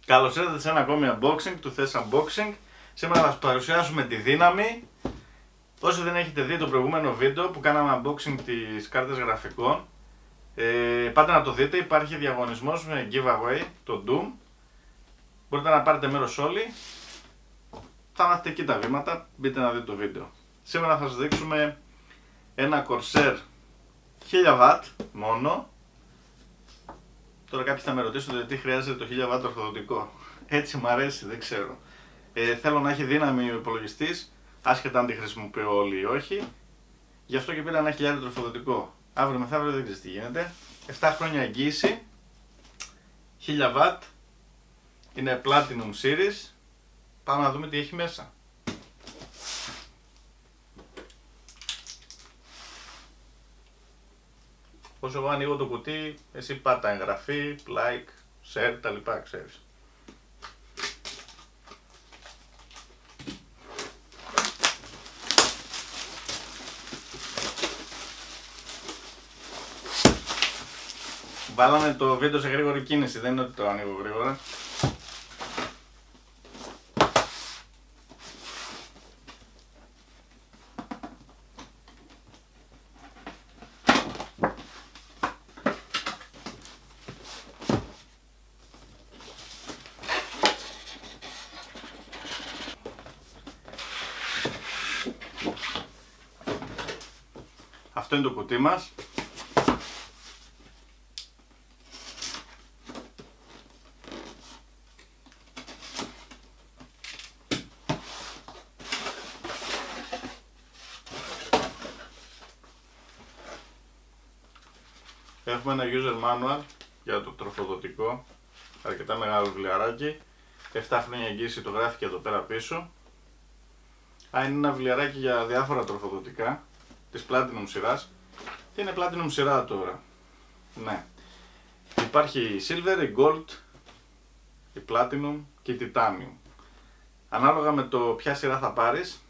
Καλώς ήρθατε σε ένα ακόμη unboxing του Θες Unboxing. Σήμερα θα σας παρουσιάσουμε τη δύναμη. Όσοι δεν έχετε δει το προηγούμενο βίντεο που κάναμε unboxing της κάρτας γραφικών, πάτε να το δείτε, υπάρχει διαγωνισμός με giveaway, το Doom. Μπορείτε να πάρετε μέρος όλοι. Θα μάθετε εκεί τα βήματα, μπείτε να δείτε το βίντεο. Σήμερα θα σας δείξουμε ένα Corsair 1000W μόνο. Τώρα κάποιοι θα με ρωτήσουν γιατί χρειάζεται το 1000W ορθοδοτικό. Έτσι μου αρέσει, δεν ξέρω. Θέλω να έχει δύναμη ο υπολογιστής, άσχετα αν τη χρησιμοποιώ όλοι ή όχι. Γι' αυτό και πήρα ένα 1000W ορθοδοτικό. Αύριο μεθαύριο δεν ξέρεις τι γίνεται. 7 χρόνια εγγύηση. 1000W. Είναι Platinum Series. Πάμε να δούμε τι έχει μέσα. Όσο εγώ ανοίγω το κουτί, εσύ πάτα εγγραφή, like, share, τα λοιπά, ξέρεις. Βάλαμε το βίντεο σε γρήγορη κίνηση, δεν είναι ότι το ανοίγω γρήγορα. Αυτό είναι το κουτί μας. Έχουμε ένα user manual για το τροφοδοτικό, αρκετά μεγάλο βιβλιαράκι. 7 χρόνια εγγύηση, το γράφει και εδώ πέρα πίσω. Είναι ένα βιβλιαράκι για διάφορα τροφοδοτικά της Platinum σειράς. Τι είναι Platinum σειρά τώρα? Ναι. Υπάρχει η Silver, η Gold, η Platinum και η Titanium. Ανάλογα με το ποια σειρά θα πάρεις,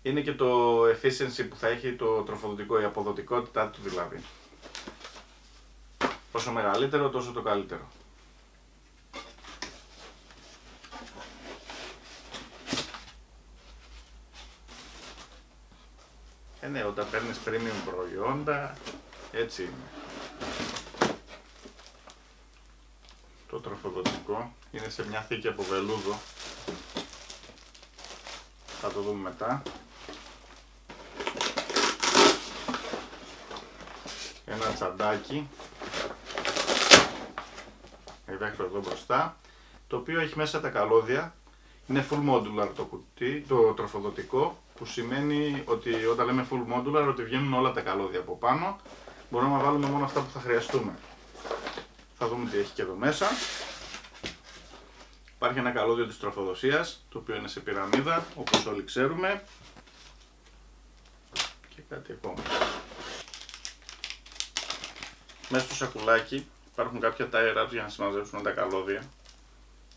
είναι και το efficiency που θα έχει το τροφοδοτικό, η αποδοτικότητά του δηλαδή. Όσο μεγαλύτερο, τόσο το καλύτερο. Ναι, όταν παίρνεις premium προϊόντα, έτσι είναι. Το τροφοδοτικό είναι σε μια θήκη από βελούδο. Θα το δούμε μετά. Ένα τσαντάκι. Μέχρι εδώ μπροστά, το οποίο έχει μέσα τα καλώδια. Είναι full modular το κουτί, το τροφοδοτικό, που σημαίνει ότι όταν λέμε full modular, ότι βγαίνουν όλα τα καλώδια από πάνω. Μπορούμε να βάλουμε μόνο αυτά που θα χρειαστούμε. Θα δούμε τι έχει και εδώ μέσα. Υπάρχει ένα καλώδιο της τροφοδοσίας, το οποίο είναι σε πυραμίδα, όπως όλοι ξέρουμε. Και κάτι ακόμα. Μέσα στο σακουλάκι υπάρχουν κάποια tie wraps για να συμμαζέψουν τα καλώδια,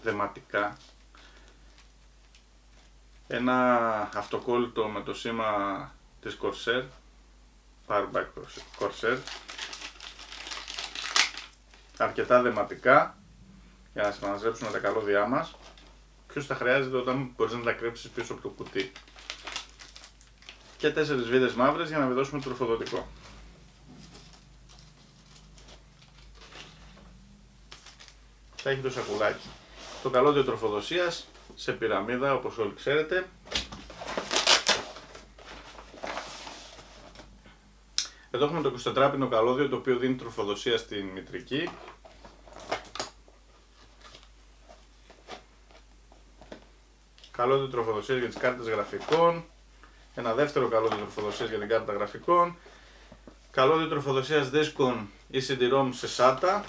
δεματικά. Ένα αυτοκόλλητο με το σήμα της Corsair, Power by Corsair. Αρκετά δεματικά για να συμμαζέψουν τα καλώδια μας. Ποιος τα χρειάζεται όταν μπορείς να τα κρέψεις πίσω από το κουτί. Και 4 βίδες μαύρες για να βιδώσουμε το τροφοδοτικό. Θα έχει το σακουλάκι. Το καλώδιο τροφοδοσίας σε πυραμίδα, όπως όλοι ξέρετε. Εδώ έχουμε το 24πινο καλώδιο, το οποίο δίνει τροφοδοσία στην μητρική. Καλώδιο τροφοδοσίας για τις κάρτες γραφικών. Ένα δεύτερο καλώδιο τροφοδοσίας για την κάρτα γραφικών. Καλώδιο τροφοδοσίας δίσκων ή CD-ROM σε SATA.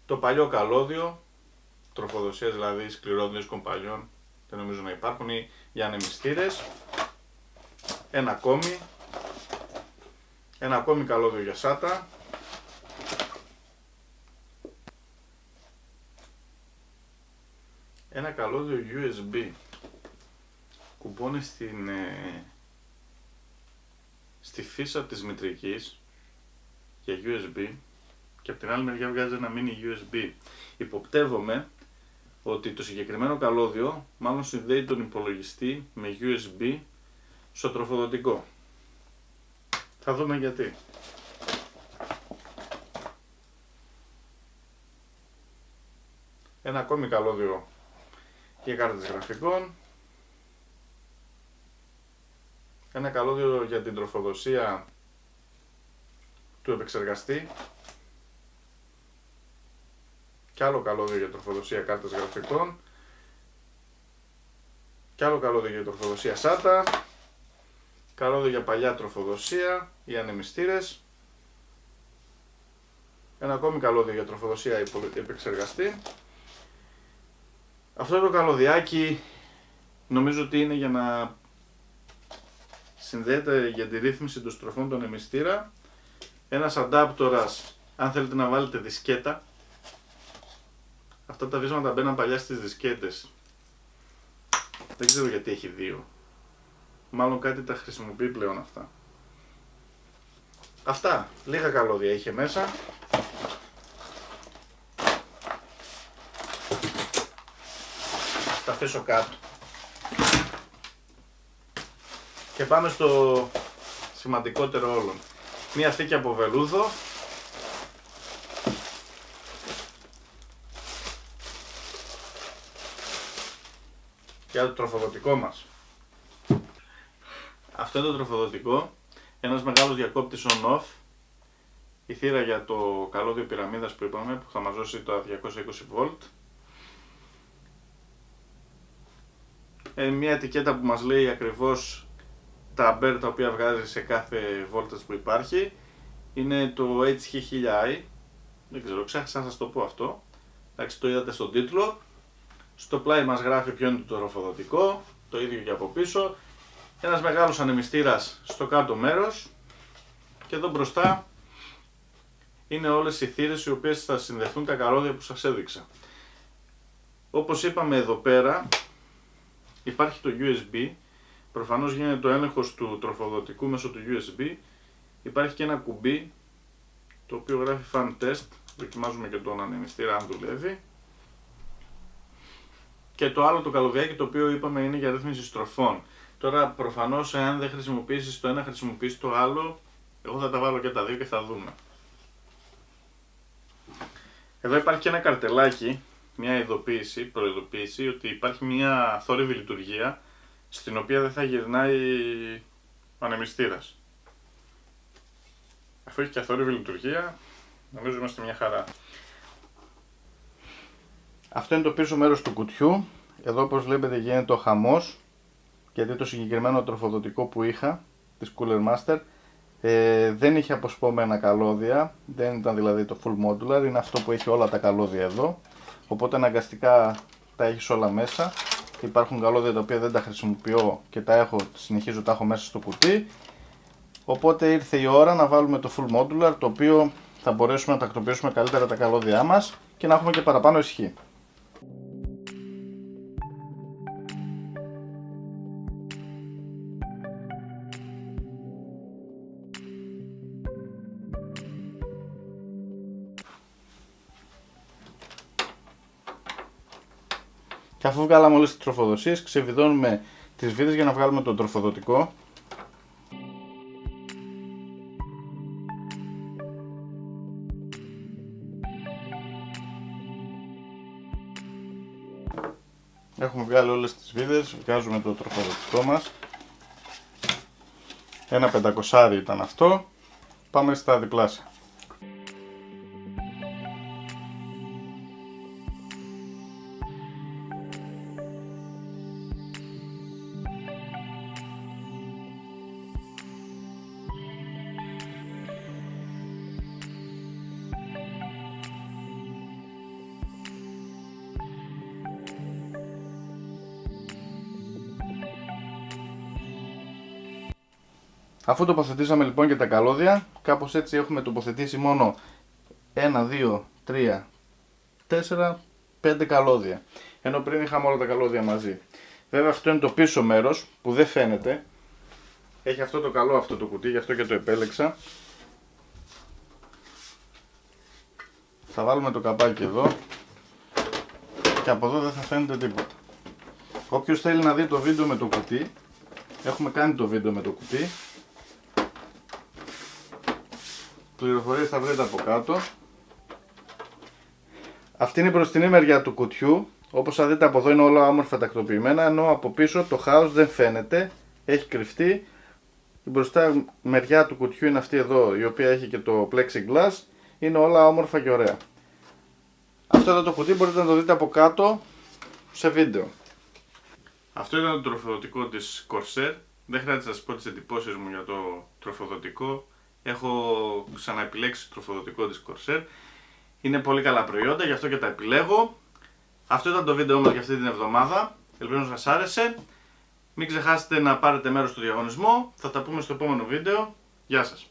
Το παλιό καλώδιο τροφοδοσίας, δηλαδή σκληρών δίσκων παλιών, δεν νομίζω να υπάρχουν, ή για ανεμιστήρες. Ένα ακόμη καλώδιο για SATA. Ένα καλώδιο USB. Κουμπώνει στη φύσα της μητρικής για USB και από την άλλη μεριά βγάζει ένα mini USB. Υποπτεύομαι ότι το συγκεκριμένο καλώδιο μάλλον συνδέει τον υπολογιστή με USB στο τροφοδοτικό. Θα δούμε γιατί. Ένα ακόμη καλώδιο για κάρτες γραφικών. Ένα καλώδιο για την τροφοδοσία του επεξεργαστή. Και άλλο καλώδιο για τροφοδοσία κάρτες γραφικών. Και άλλο καλώδιο για τροφοδοσία SATA. Καλώδιο για παλιά τροφοδοσία ή ανεμιστήρες. Ένα ακόμη καλώδιο για τροφοδοσία επεξεργαστή. Αυτό το καλωδιάκι νομίζω ότι είναι για να συνδέεται για τη ρύθμιση των στροφών των ανεμιστήρα. Ένας αντάπτορας αν θέλετε να βάλετε δισκέτα. Αυτά τα βίσματα μπαίναν παλιά στις δισκέτες. Δεν ξέρω γιατί έχει δύο. Μάλλον κάτι τα χρησιμοποιεί πλέον αυτά. Αυτά, λίγα καλώδια είχε μέσα. Τα αφήσω κάτω. Και πάμε στο σημαντικότερο όλων. Μία θήκη από βελούδο. Για το τροφοδοτικό μας. Αυτό είναι το τροφοδοτικό. Ένας μεγάλος διακόπτης on-off. Η θύρα για το καλώδιο πυραμίδας που είπαμε που θα μας δώσει τα 220V. Μια ετικέτα που μας λέει ακριβώς τα αμπέρ τα οποία βγάζει σε κάθε βόλτας που υπάρχει. Είναι το HG1000i. Δεν ξέρω, ξέχασα να σας το πω αυτό. Εντάξει, το είδατε στον τίτλο. Στο πλάι μας γράφει ποιο είναι το τροφοδοτικό. Το ίδιο και από πίσω. Ένας μεγάλος ανεμιστήρας στο κάτω μέρος. Και εδώ μπροστά είναι όλες οι θύρες οι οποίες θα συνδεθούν τα καλώδια που σας έδειξα. Όπως είπαμε εδώ πέρα υπάρχει το USB. Προφανώς γίνεται το έλεγχος του τροφοδοτικού μέσω του USB. Υπάρχει και ένα κουμπί το οποίο γράφει Fan Test. Δοκιμάζουμε και τον ανεμιστήρα αν δουλεύει. Και το άλλο το καλωδιάκι το οποίο είπαμε είναι για ρύθμιση στροφών. Τώρα προφανώς εάν δεν χρησιμοποιήσεις το ένα χρησιμοποιήσεις το άλλο. Εγώ θα τα βάλω και τα δύο και θα δούμε. Εδώ υπάρχει και ένα καρτελάκι, μια ειδοποίηση, προειδοποίηση ότι υπάρχει μια θόρυβη λειτουργία στην οποία δεν θα γυρνάει ο ανεμιστήρας. Αφού έχει και αθόρυβη λειτουργία, νομίζω είμαστε μια χαρά. Αυτό είναι το πίσω μέρος του κουτιού. Εδώ όπως βλέπετε γίνεται ο χαμός, γιατί το συγκεκριμένο τροφοδοτικό που είχα, της Cooler Master, δεν είχε αποσπωμένα καλώδια, δεν ήταν δηλαδή το full modular, είναι αυτό που έχει όλα τα καλώδια εδώ, οπότε αναγκαστικά τα έχεις όλα μέσα. Υπάρχουν καλώδια τα οποία δεν τα χρησιμοποιώ και συνεχίζω τα έχω μέσα στο κουτί, οπότε ήρθε η ώρα να βάλουμε το full modular, το οποίο θα μπορέσουμε να τακτοποιήσουμε καλύτερα τα καλώδια μας και να έχουμε και παραπάνω ισχύ. Και αφού βγάλαμε όλες τις τροφοδοσίες, ξεβιδώνουμε τις βίδες για να βγάλουμε το τροφοδοτικό. Έχουμε βγάλει όλες τις βίδες, βγάζουμε το τροφοδοτικό μας. Ένα 500 ήταν αυτό. Πάμε στα διπλάσια. Αφού τοποθετήσαμε λοιπόν και τα καλώδια, κάπως έτσι έχουμε τοποθετήσει μόνο 1, 2, 3, 4, 5 καλώδια. Ενώ πριν είχαμε όλα τα καλώδια μαζί. Βέβαια αυτό είναι το πίσω μέρος που δεν φαίνεται. Έχει αυτό το καλό αυτό το κουτί, γι' αυτό και το επέλεξα. Θα βάλουμε το καπάκι εδώ και από εδώ δεν θα φαίνεται τίποτα. Όποιος θέλει να δει το βίντεο με το κουτί, έχουμε κάνει το βίντεο με το κουτί. Πληροφορίες θα βρείτε από κάτω. Αυτή είναι η μπροστινή μεριά του κουτιού. Όπως θα δείτε από εδώ είναι όλα όμορφα τακτοποιημένα, ενώ από πίσω το χάος δεν φαίνεται, έχει κρυφτεί. Η μπροστά μεριά του κουτιού είναι αυτή εδώ, η οποία έχει και το plexiglass. Είναι όλα όμορφα και ωραία. Αυτό εδώ το κουτί μπορείτε να το δείτε από κάτω σε βίντεο. Αυτό ήταν το τροφοδοτικό της Corsair. Δεν χρειάζεται να σας πω τις εντυπώσεις μου για το τροφοδοτικό. Έχω ξαναεπιλέξει το τροφοδοτικό της Corsair. Είναι πολύ καλά προϊόντα, γι' αυτό και τα επιλέγω. Αυτό ήταν το βίντεο μας για αυτή την εβδομάδα. Ελπίζω να σας άρεσε. Μην ξεχάσετε να πάρετε μέρος στο διαγωνισμό. Θα τα πούμε στο επόμενο βίντεο. Γεια σας.